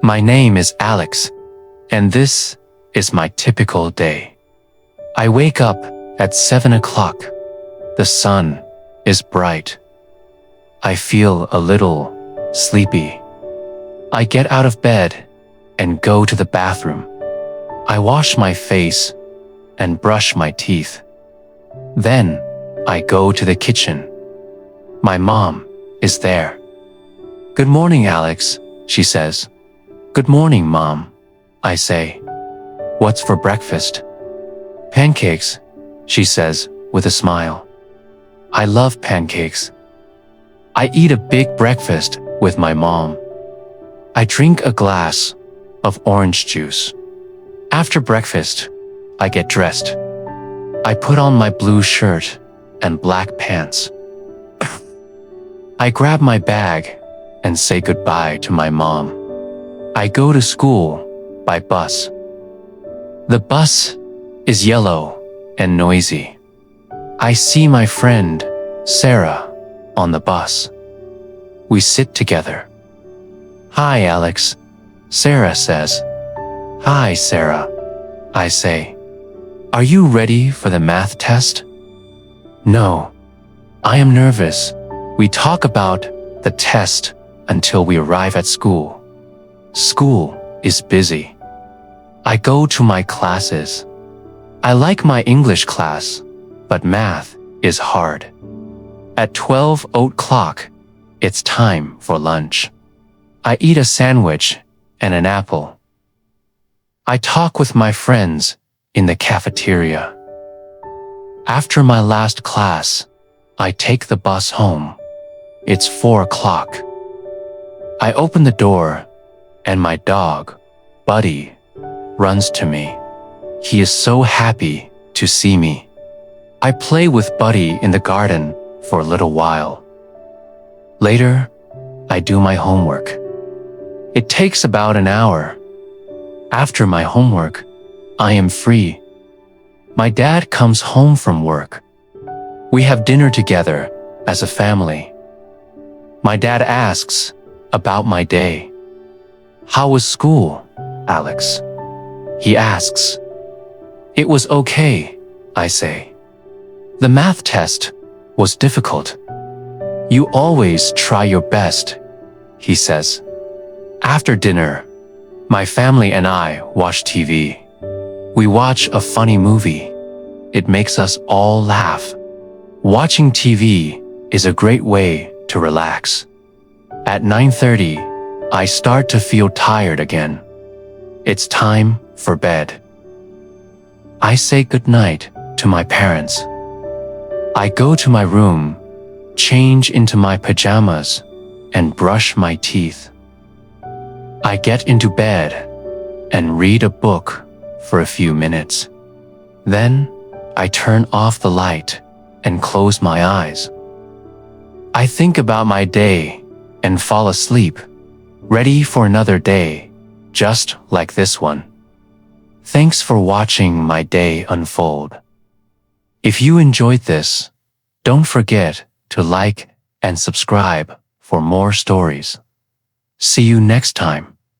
My name is Alex, and this is my typical day. I wake up at 7 o'clock. The sun is bright. I feel a little sleepy. I get out of bed and go to the bathroom. I wash my face and brush my teeth. Then I go to the kitchen. My mom is there. "Good morning, Alex," she says. "Good morning, Mom," I say. "What's for breakfast?" "Pancakes," she says with a smile. I love pancakes. I eat a big breakfast with my mom. I drink a glass of orange juice. After breakfast, I get dressed. I put on my blue shirt and black pants. I grab my bag and say goodbye to my mom. I go to school by bus. The bus is yellow and noisy. I see my friend, Sarah, on the bus. We sit together. "Hi, Alex," Sarah says. "Hi, Sarah," I say. "Are you ready for the math test?" "No, I am nervous." We talk about the test until we arrive at school. School is busy. I go to my classes. I like my English class, but math is hard. At 12 o'clock, it's time for lunch. I eat a sandwich and an apple. I talk with my friends in the cafeteria. After my last class, I take the bus home. It's 4 o'clock. I open the door, and my dog, Buddy, runs to me. He is so happy to see me. I play with Buddy in the garden for a little while. Later, I do my homework. It takes about an hour. After my homework, I am free. My dad comes home from work. We have dinner together as a family. My dad asks about my day. "How was school, Alex?" He asks. "It was okay," I say. "The math test was difficult." "You always try your best," he says. After dinner, my family and I watch TV. We watch a funny movie. It makes us all laugh. Watching TV is a great way to relax. At 9:30, I start to feel tired again. It's time for bed. I say goodnight to my parents. I go to my room, change into my pajamas, and brush my teeth. I get into bed and read a book for a few minutes. Then I turn off the light and close my eyes. I think about my day and fall asleep, ready for another day, just like this one. Thanks for watching my day unfold. If you enjoyed this, don't forget to like and subscribe for more stories. See you next time.